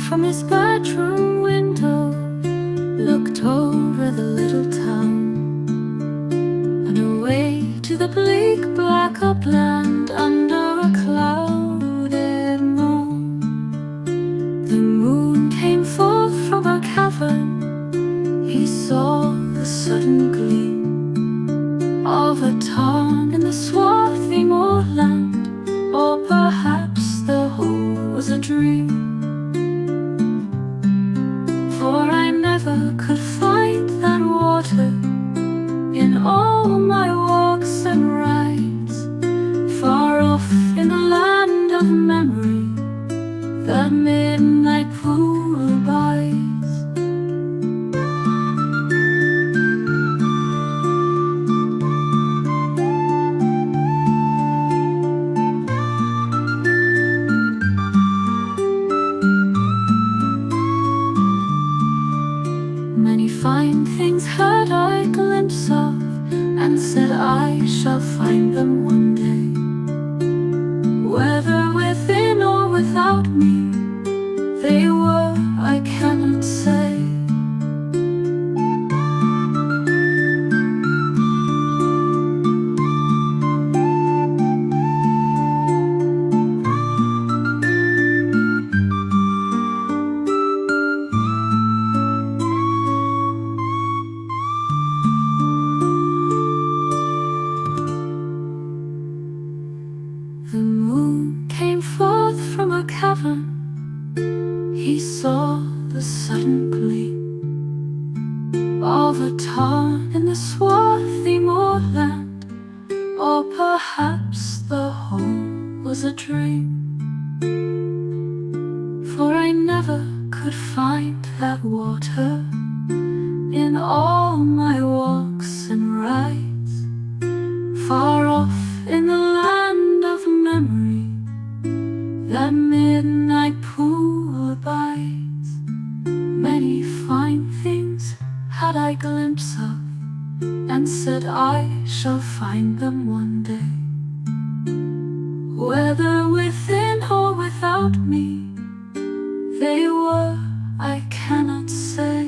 from his bedroom window looked over the little town and away to the bleak black upland under a clouded moon. The moon came forth from her cavern. He saw the sudden gleam of a tarn in the swarthy moorland, or perhaps the whole was a dream. For I never could find that water in all my walks and rides. Far off in the land of memory, that midnight pool abides. Many fine things had I glimpse of, and said I shall find them one day. Whether within or without me they were, I cannot say. The moon came forth from a cavern. He saw the sudden gleam of a tarn in the swarthy moorland, or perhaps the whole was a dream. For I never could find that water in all my walks and rides. Far off in the land of memory, that midnight pool abides. Many fine things had I glimpse of, and said I shall find them one day. Whether within or without me they were, I cannot say.